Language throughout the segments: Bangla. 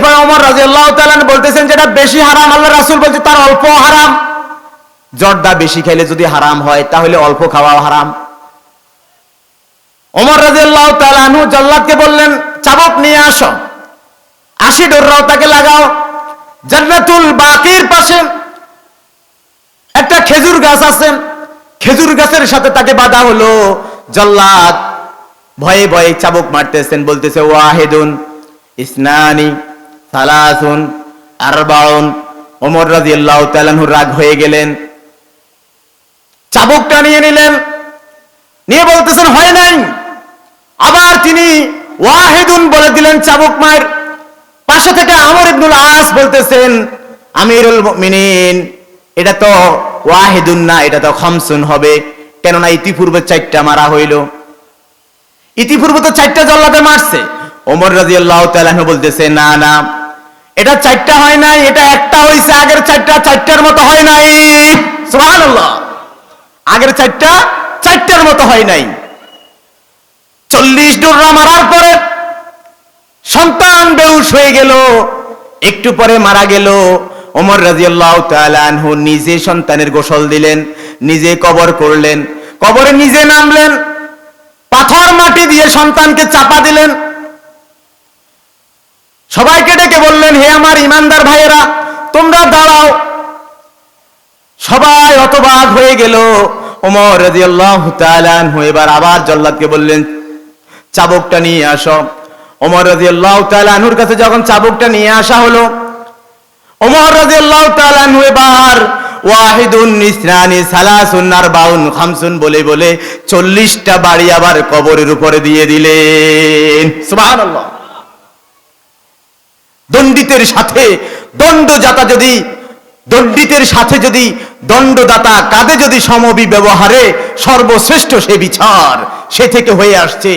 পরে ওমর রাদিয়াল্লাহু তাআলা বলতেছেন যেটা বেশি হারাম, আল্লাহ রাসূল বলছে তার অল্প হারাম। জর্দা বেশি খেলে যদি হারাম হয় তাহলে অল্প খাওয়া হারাম। ওমর রাদিয়াল্লাহু তাআলা আনহু জল্লাদকে বললেন, চাবুক নিয়ে আসো, 80 ডোররাও তাকে লাগাও। জান্নাতুল বাকির পাশে একটা খেজুর গাছ আছে, খেজুর গাছের সাথে তাকে বাঁধা হলো। জল্লাদ ভয়ে ভয়ে চাবুক মারতেছেন, বলতেছে ওয়াহিদুন ইসনানি সালাসুন আরবাউন। ওমর রাদিয়াল্লাহু তাআলা আনহু রাগ হয়ে গেলেন, চাবুকটা নিয়ে নিলেন, নিয়ে বলতেছেন হয় নাই। আবার তিনি ওয়াহিদুন বলে দিলেন, চাবুক মার। পাশে থেকে আমর ইবনুল আস বলতেছেন, আমিরুল মুমিনিন এটা তো ওয়াহিদুন না, এটা তো খামসুন হবে, কেননা ইতিপূর্বে 4টা মারা হইল, ইতিপূর্বে তো 4টা জল্লাদে মারছে। ওমর রাদিয়াল্লাহু তাআলা বলতেছে না না, এটা 4টা হয় নাই, এটা একটা হইছে, আগের 4টার মতো হয় নাই। সুবহানাল্লাহ, আগের 4টার মতো হয় নাই। 40 ডোররা মারার পরে সন্তান বেহুশ হয়ে গেল, একটু পরে মারা গেল। ওমর রাদিয়াল্লাহু তাআলা আনহু নিজে সন্তানের গোসল দিলেন, নিজে কবর করলেন, কবরে নিজে নামলেন, পাথর মাটি দিয়ে সন্তানকে চাপা দিলেন। সবাইকে ডেকে বললেন, হে আমার ইমানদার ভাইয়েরা, তোমরা দাঁড়াও। সবাই হতবাক হয়ে গেল। ওমর রাদিয়াল্লাহু তাআলা আনহু এবার আবার জল্লাদকে বললেন, চাবুকটা নিয়ে আসো। ওমর রাদিয়াল্লাহু তাআলা আনহুর কাছে যখন চাবুকটা নিয়ে আসা হলো, ওমর রাদিয়াল্লাহু তাআলা আনহু এবার ওয়াহিদুন ইসনানি সালাসুন আরবাউন খামসুন বলে বলে 40টা বাড়ি আবার কবরের উপরে দিয়ে দিলেন। সুবহানাল্লাহ। দণ্ডিতের সাথে দণ্ডদাতা যদি দণ্ডদাতা কাঁধে যদি সমব্যবহারে সর্বশ্রেষ্ঠ সে বিচার সে থেকে হয়ে আসছে।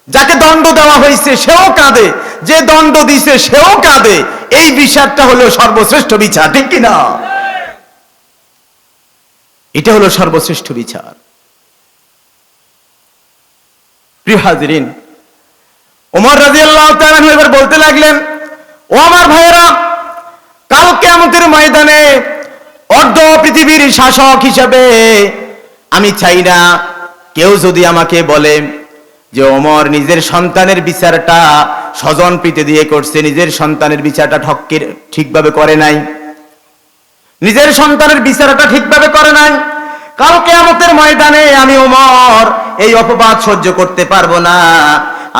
যাকে দণ্ড দেওয়া হয়েছে সেও কাঁদে, যে দণ্ড দিছে সেও কাঁদে, এই বিচারটা হলো সর্বশ্রেষ্ঠ বিচার, ঠিক কিনা? এটা হলো সর্বশ্রেষ্ঠ বিচার। প্রিয় হাজিরিন, ওমর রাদিয়াল্লাহু তাআলা এবার বলতে লাগলেন, ও আমার ভাইয়েরা, কাল কিয়ামতের ময়দানে অর্ধ পৃথিবীর শাসক হিসেবে আমি চাই না কেউ যদি আমাকে বলে যে ওমর নিজের সন্তানের বিচারটা স্বজন প্রীতি দিয়ে করছে, নিজের সন্তানের বিচারটা ঠিকভাবে করে নাই, নিজের সন্তানের বিচারটা ঠিকভাবে করে নাই, কাল কিয়ামতের ময়দানে আমি ওমর এই অপবাদ সহ্য করতে পারবো না।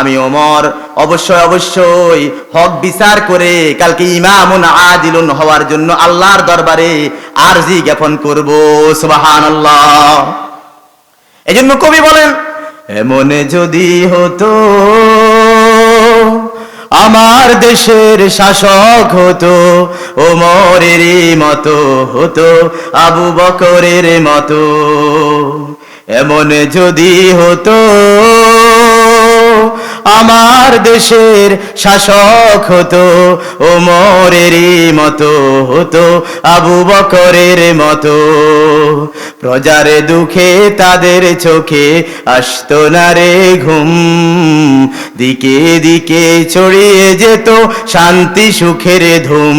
আমি ওমর অবশ্যই হক বিচার করে কালকে ইমামুন আদিলুন হওয়ার জন্য আল্লাহর দরবারে আরজি জ্ঞাপন করব। সুবহানাল্লাহ। এজন্য কবি বলেন, এমন যদি হতো আমার দেশের শাসক হতো, ওমরেরই মতো হতো আবু বকরের মতো। এমন যদি হতো আমার দেশের শাসক হতো, ওমরেরই মতো হতো আবু বকরের মতো। প্রজার দুঃখে তাদের চোখে আসতো না রে ঘুম, দিকে দিকে ছড়িয়ে যেত শান্তি সুখের ধুম।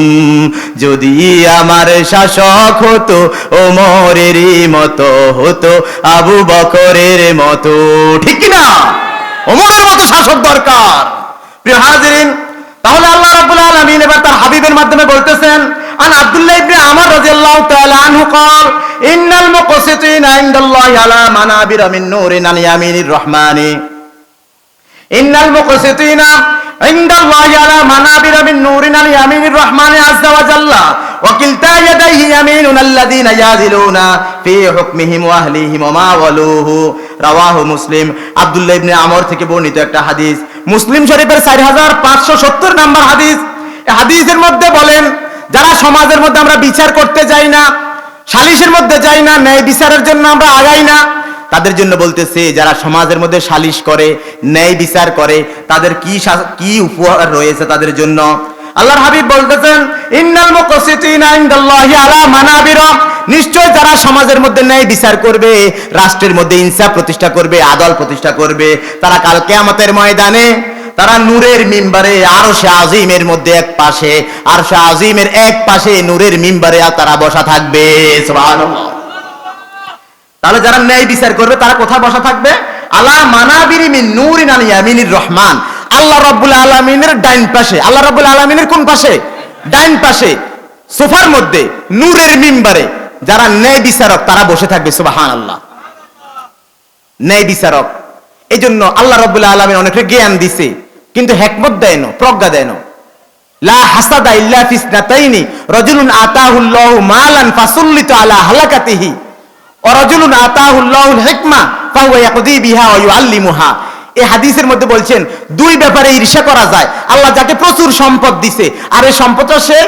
যদি আমার শাসক হতো ওমরেরই মতো হতো আবু বকরের মতো, ঠিক না? ওমরের মতো শাসক দরকার। প্রিয় হাজিরিন, তাহলে আল্লাহ রাব্বুল আলামিন এবার তার হাবিবের মাধ্যমে বলতেছেন, আন আব্দুল্লাহ ইবনে আমর রাদিয়াল্লাহু তাআলা আনহু قال ইন্নাল মুকসিতিনা ইনদাল্লাহি আলা মানাবির মিন নূরিন আল ইয়ামিনির রহমানি। ইন্নাল মুকসিতিনা ইনদাল্লাহি আলা মানাবির মিন নূরিন আল ইয়ামিনির রহমানি আযজা ওয়া জাল্লা ওয়া কিলতা ইয়াদাইহি ইয়ামিনুন আল্লাযীনা ইয়াযিলুনা ফি হুকমিহিম ওয়া আহলিহিম ওয়া মা ওয়ালুহু। রাওয়াহু মুসলিম। আব্দুল্লাহ ইবনে আমর থেকে বর্ণিত একটা হাদিস, মুসলিম শরীফের 4570 নম্বর হাদিস। এই হাদিসের মধ্যে বলেন, যারা সমাজের মধ্যে আমরা বিচার করতে যাই না, সালিশের মধ্যে যাই না, ন্যায় বিচারের জন্য আমরা আগাই না, তাদের জন্য বলতেছে যারা সমাজের মধ্যে সালিশ করে, ন্যায় বিচার করে, তাদের কি উপহার রয়েছে তাদের জন্য। আল্লাহর হাবিব বলতেছেন, ইন্নাল মুকসিতিনা ইনদাল্লাহি আলা মানাবির, নিশ্চয় যারা সমাজের মধ্যে ন্যায় বিচার করবে, রাষ্ট্রের মধ্যে ইনসাফ প্রতিষ্ঠা করবে, আদল প্রতিষ্ঠা করবে, তারা কাল কিয়ামতের ময়দানে তারা নূরের মিম্বারে আরশে আজিমের মধ্যে এক পাশে, আরশে আজিমের এক পাশে নূরের মিম্বারে তারা বসা থাকবে। সুবহানাল্লাহ। তাহলে যারা ন্যায় বিচার করবে তারা কোথায় বসা থাকবে? আলা মানাবিরি মিন নূরিন আন ইয়ামিনির রহমান, আল্লাহ রাব্বুল আলামিনের ডাইন পাশে। আল্লাহ রাব্বুল আলামিনের কোন পাশে? ডাইন পাশে, সোফার মধ্যে নূরের মিম্বারে যারা ন্যায় বিচারক তারা বসে থাকবে। সুবহানাল্লাহ। ন্যায় বিচারক, এই জন্য আল্লাহ রাব্বুল আলামিন অনেকে জ্ঞান দিছে, কিন্তু হিকমত দেয় না, প্রজ্ঞা দেয় না। লা হাসাদা ইল্লা ফিসনাতাইনি রাজুলুন আতাহুল্লাহু মালান ফাসুল্লিতু আলা হালাকাতিহি ওয়া রাজুলুন আতাহুল্লাহুল হিকমা ফাহুয়া ইয়াকদি বিহা ওয়া ইউআল্লিমুহা। এই হাদিসের মধ্যে বলছেন দুই ব্যাপারে ঈর্ষা করা যায়। আল্লাহ যাকে প্রচুর সম্পদ দিছে আর এই সম্পদটা সে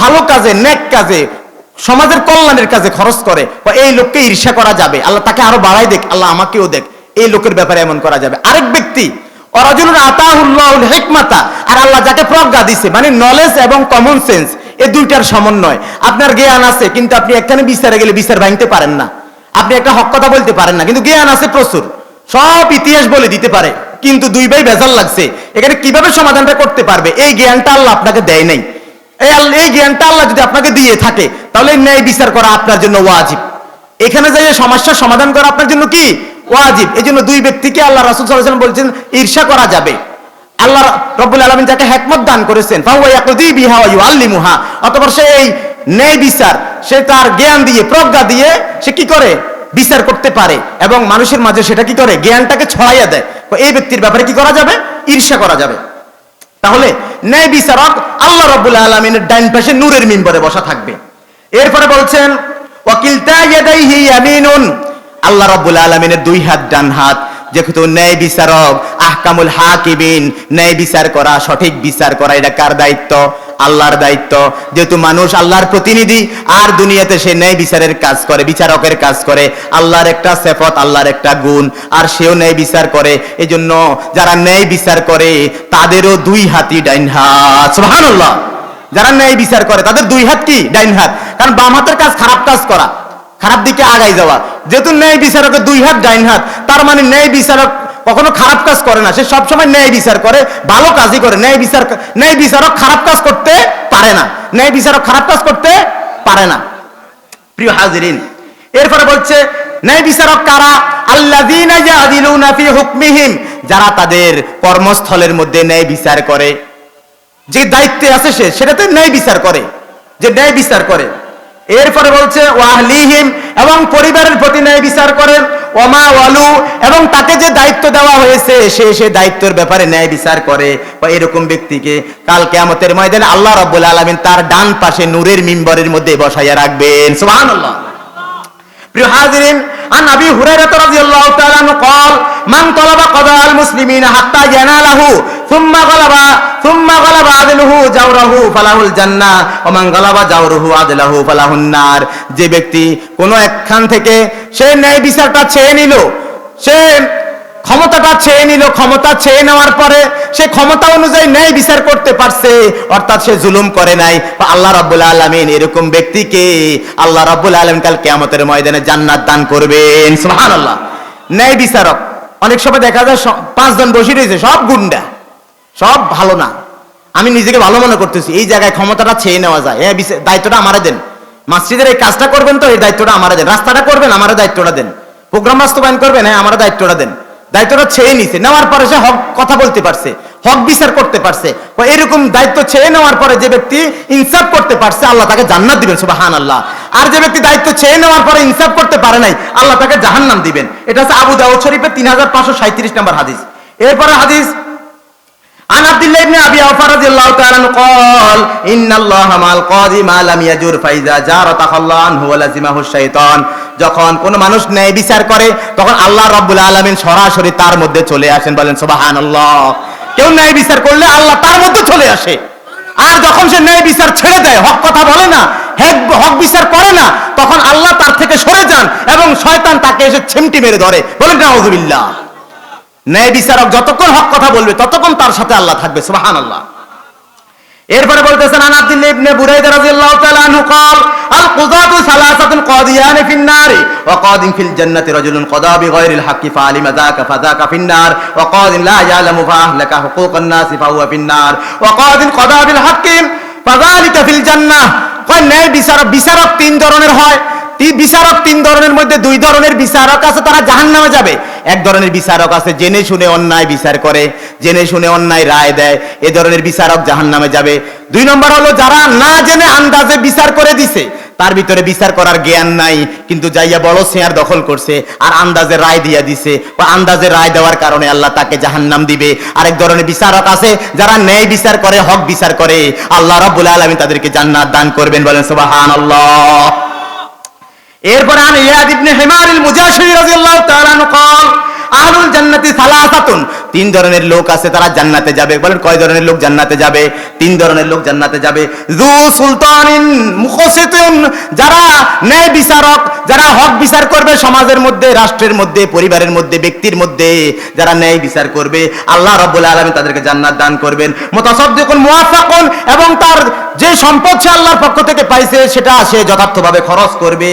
ভালো কাজে, নেক কাজে, সমাজের কল্যাণের কাজে খরচ করে, এই লোককে ঈর্ষা করা যাবে। আল্লাহ তাকে আরো বাড়াই দেখ, আল্লাহ আমাকেও দেখ, এই লোকের ব্যাপারে এমন করা যাবে। আরেক ব্যক্তি ওয়ারাজুলুন আতাহুল্লাহুল হিকমাতা, আর আল্লাহ যাকে প্রজ্ঞা দিছে, মানে নলেজ এবং কমন সেন্স, এই দুইটার সমন্বয়। আপনার জ্ঞান আছে কিন্তু আপনি একখানে বিচারে গেলে বিচার ভাঙতে পারেন না, আপনি একটা হক কথা বলতে পারেন না, কিন্তু জ্ঞান আছে প্রচুর, সব ইতিহাস বলে দিতে পারে, কিন্তু দুই ভাই বেজাল লাগছে, এখানে কিভাবে সমাধানটা করতে পারবে এই জ্ঞানটা আল্লাহ আপনাকে দেয় নাই। এই জ্ঞানটা আল্লাহ যদি আপনাকে দিয়ে থাকে তাহলে ন্যায় বিচার করা আপনার জন্য ওয়াজিব। এখানে যাই সমস্যার সমাধান করা আপনার জন্য কি ওয়াজিব। এই জন্য দুই ব্যক্তিকে আল্লাহ রাসূল সাল্লাল্লাহু আলাইহি ওয়াসাল্লাম বলছেন ঈর্ষা করা যাবে। আল্লাহ রাব্বুল আলামিন যাকে হিকমত দান করেছেন ফাহুয়া ইয়াকদি বিহা ওয়া ইউআল্লিমুহা, অতঃপর সে এই ন্যায় বিচার সে তার জ্ঞান দিয়ে, প্রজ্ঞা দিয়ে সে কি করে বিচার করতে পারে এবং মানুষের মাঝে সেটা কি করে জ্ঞানটাকে ছড়াইয়া দেয়। এই ব্যক্তির ব্যাপারে কি করা যাবে? ঈর্ষা করা যাবে। তাহলে ন্যায় বিচারক আল্লাহ রাব্বুল আলামিনের ডাইন পাশে নূরের মিম্বরে বসা থাকবে। এরপরে বলছেন ওয়াকিলতা ইয়াদাইহি ইয়ামিনুন, আল্লাহ রাব্বুল আলামিনের দুই হাত ডান হাত। যেহেতু ন্যায় বিচারক, আহকামুল হাকিমিন, ন্যায় বিচার করা, সঠিক বিচার করা, এটা কার দায়িত্ব? আল্লাহর দায়িত্ব। যেহেতু মানুষ আল্লাহর প্রতিনিধি আর দুনিয়াতে সে ন্যায় বিচারের কাজ করে, বিচারকের কাজ করে, আল্লাহর একটা সিফাত, আল্লাহর একটা গুণ, আর সেও ন্যায় বিচার করে। এই জন্য যারা ন্যায় বিচার করে তাদেরও দুই হাতই ডাইন হাত। সুবহানাল্লাহ। যারা ন্যায় বিচার করে তাদের দুই হাত কি ডাইন হাত, কারণ বাম হাতের কাজ খারাপ কাজ করা, খারাপ দিকে আগাই যাওয়া। যেহেতু ন্যায় বিচারকের দুই হাত ডাইন হাত, তার মানে ন্যায় বিচারক কখনো খারাপ কাজ করে না, সে সবসময় ন্যায় বিচার করে, ভালো কাজই করে। ন্যায় বিচারক খারাপ কাজ করতে পারে না, ন্যায় বিচারক খারাপ কাজ করতে পারে না। প্রিয় হাজিরিন, এরপরে বলছে ন্যায় বিচারক কারা? আল্লাযীনা ইয়াদিলুনা ফি হুকমিহিম, যারা তাদের কর্মস্থলের মধ্যে ন্যায় বিচার করে, যে দায়িত্বে আছে সে সেটাতে ন্যায় বিচার করে, যে ন্যায় বিচার করে। এরপরে বলছে ওয়াহলিহিম, এবং পরিবারের প্রতি ন্যায় বিচার করেন, ওমা ওয়ালু, এবং তাকে যে দায়িত্ব দেওয়া হয়েছে সে দায়িত্বের ব্যাপারে ন্যায় বিচার করে। বা এরকম ব্যক্তিকে কাল কিয়ামতের ময়দানে আল্লাহ রাব্বুল আলামিন তার ডান পাশে নূরের মিম্বরের মধ্যে বসাইয়া রাখবেন। সুবহানাল্লাহ। প্রিয় হাজিরিন, আন আবি হুরায়রা রাদিয়াল্লাহু তাআলা আনহু قال মান তালাবা কাদাল মুসলিমিনা হাত্তা ইয়ানালাহু থুম্মা গালাবা আদলুহু জাওরাহু ফালাহুল জান্নাহ ওয়া মান গালাবা জাওরুহু আদলুহু ফালাহুন নার। যে ব্যক্তি কোন একখান থেকে সে ন্যায় বিচারটা চেয়ে নিল, সে ক্ষমতাটা চেয়ে নিল, ক্ষমতা চেয়ে নেওয়ার পরে সে ক্ষমতা অনুযায়ী ন্যায় বিচার করতে পারছে, অর্থাৎ সে জুলুম করে নাই, আল্লাহ রাব্বুল আলামিন এরকম ব্যক্তিকে আল্লাহ রাব্বুল আলামিন কাল কিয়ামতের ময়দানে জান্নাত দান করবেন। সুবহানাল্লাহ। ন্যায় বিচারক অনেক সময় দেখা যায় 5 জন বসে রয়েছে, সব গুন্ডা, সব ভালো না। আমি নিজেকে ভালো মনে করতেছি, এই জায়গায় ক্ষমতাটা চেয়ে নেওয়া যায়, এই দায়িত্বটা আমারে দেন, মসজিদের এই কাজটা করবেন তো এই দায়িত্বটা আমারে দেন, রাস্তাটা করবেন আমারে দায়িত্বটা দেন, প্রোগ্রাম বাস্তবায়ন করবেন হ্যাঁ আমারে দায়িত্বটা দেন। দায়িত্বটা চেয়ে নিছে, নেওয়ার পরে সে হক কথা বলতে পারছে, হক বিচার করতে পারছে। এরকম দায়িত্ব চেয়ে নেওয়ার পরে যে ব্যক্তি ইনসাফ করতে পারছে আল্লাহ তাকে জান্নাত দিবেন। সুবহানাল্লাহ। আর যে ব্যক্তি দায়িত্ব চেয়ে নেওয়ার পরে ইনসাফ করতে পারে নাই আল্লাহ তাকে জাহান্নাম দিবেন। এটা হচ্ছে আবু দাউদ শরীফের 3537 নম্বর হাদিস। এরপরে হাদিস আন আব্দুল্লাহ ইবনে আবি আওফা রাদিয়াল্লাহু তাআলা আনহু قال ইন্নাল্লাহা মাল কাযী মা লাম ইয়াজুর ফাইজা জারা তাখাল্লা আনহু ওয়া লাজিমাহু শাইতান। যখন কোন মানুষ ন্যায় বিচার করে তখন আল্লাহ রাব্বুল আলামিন সরাসরি তার মধ্যে চলে আসেন। বলেন সুবহানাল্লাহ। কেউ ন্যায় বিচার করলে আল্লাহ তার মধ্যে চলে আসে, আর যখন সে ন্যায় বিচার ছেড়ে দেয়, হক কথা বলে না, হক বিচার করে না, তখন আল্লাহ তার থেকে সরে যান এবং শয়তান তাকে এসে ছিমটি মেরে ধরে। বলেন নাউযুবিল্লাহ। ন্যায় বিচারক যতক্ষণ হক কথা বলবে ততক্ষণ তার সাথে আল্লাহ থাকবে। সুবহানাল্লাহ। এরপরে বলতেছেন আন আব্দুল্লাহ ইবনে বুরাইদা রাদিয়াল্লাহু তাআলা আনহু قال القضاة ثلاثة قاضيان في النار وقاض في الجنة رجل قضى بغير الحق فعلم ذاك فذاك في النار وقاض لا يعلم فأهلك حقوق الناس فهو في النار وقاض قضى بالحق فذلك في الجنة কয় ন্যায় বিচারক তিন ধরনের হয়। বিচারক তিন ধরনের মধ্যে দুই ধরনের বিচারক আছে, তারা জাহান্নামে যাবে। এক ধরনের বিচারক আছে জেনে শুনে অন্যায় বিচার করে, জেনে শুনে অন্যায় রায় দেয়, এ ধরনের বিচারক জাহান্নামে যাবে। দুই নম্বর হলো যারা না জেনে আন্দাজে বিচার করে দিছে, তার ভিতরে বিচার করার জ্ঞান নাই, কিন্তু যাইয়া বড় চেয়ার দখল করছে আর আন্দাজে রায় দিয়া দিছে, বা আন্দাজে রায় দেওয়ার কারণে আল্লাহ তাকে জাহান্নাম দিবে। আরেক ধরনের বিচারক আছে যারা ন্যায় বিচার করে, হক বিচার করে, আল্লাহ রাব্বুল আলামিন তাদেরকে জান্নাত দান করবেন, বলেন সুবহানাল্লাহ। এরপরে আন ইয়াদ ইবনে হিমারিল মুজাশিরি রাদিয়াল্লাহু তাআলা আনহু قال আহলুল জান্নাতি সালাসাতুন, তিন ধরনের লোক আছে তারা জান্নাতে যাবে। বলেন কয় ধরনের লোক জান্নাতে যাবে? তিন ধরনের লোক জান্নাতে যাবে। যু সুলতানিন মুকসিতুন, যারা ন্যায় বিচারক, যারা হক বিচার করবে সমাজের মধ্যে, রাষ্ট্রের মধ্যে, পরিবারের মধ্যে, ব্যক্তির মধ্যে যারা ন্যায় বিচার করবে, আল্লাহ রাব্বুল আলামিন তাদেরকে জান্নাত দান করবেন। মুতাসাদ্দিকুন মুওয়াফাকুন, এবং তার যে সম্পদ সে আল্লাহর পক্ষ থেকে পাইছে সেটা সে যথার্থভাবে খরচ করবে।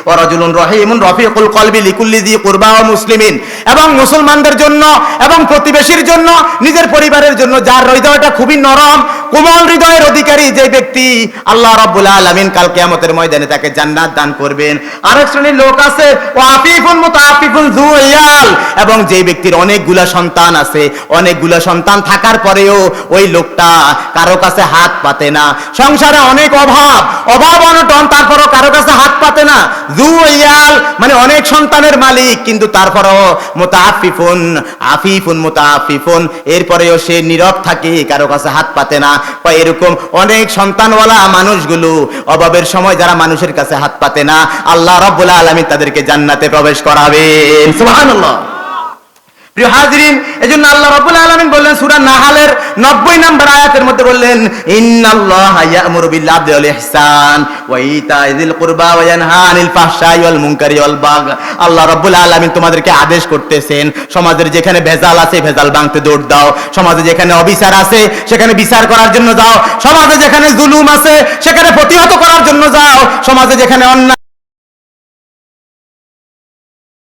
ওয়া রাজুলুন রহিমুন রফিকুল কলবি লিকুল্লি যি কুরবা ওয়া মুসলিমিন, এবং মুসলমানদের জন্য এবং প্রতিবেশীর জন্য, নিজের পরিবারের জন্য যার হৃদয়টা খুবই নরম, কোমল হৃদয়ের অধিকারী যে ব্যক্তি, আল্লাহ রাব্বুল আলামিন কাল কিয়ামতের ময়দানে তাকে জান্নাত দান করবেন। আরেক শ্রেণীর লোক আছে ওয়া আফিফুন মুতাআফিফুন যু ইয়াল, এবং যে ব্যক্তির অনেকগুলা সন্তান আছে, অনেকগুলা সন্তান থাকার পরেও ওই লোকটা কারো কাছে হাত পাতে না, সংসারে অনেক অভাব অনটন, তারপরও কারো কাছে হাত পাতে না। যু ইয়াল মানে অনেক সন্তানের মালিক, কিন্তু তারপরও মুতাআফিফুন, আফিফুন মুতাআফিফুন, এরপরেও সে নীরব থাকে, কারো কাছে হাত পাতে না। এরকম অনেক সন্তানওয়ালা মানুষগুলো অভাবের সময় যারা মানুষের কাছে হাত পাতে না, আল্লাহ রাব্বুল আলামিন তাদেরকে জান্নাতে প্রবেশ করাবেন। সুবহানাল্লাহ। প্রিয় হাজিরিন, এজন্য আল্লাহ রাব্বুল আলামিন বললেন সূরা নাহালের 90 নম্বর আয়াতের মধ্যে বললেন ইন্নাল্লাহা ইয়া'মুরু বিল আদলি ওয়াল ইহসান ওয়া ইতা'i যিল কুরবা ওয়া ইয়ানহা আনিল ফাহশাই ওয়াল মুনকারি ওয়াল বাগ। আল্লাহ রাব্বুল আলামিন তোমাদেরকে আদেশ করতেছেন, সমাজের যেখানে ভেজাল আছে ভেজাল ভাঙতে দৌড় দাও, সমাজে যেখানে অবিচার আছে সেখানে বিচার করার জন্য যাও, সমাজে যেখানে জুলুম আছে সেখানে প্রতিহত করার জন্য যাও, সমাজে যেখানে অন্যায়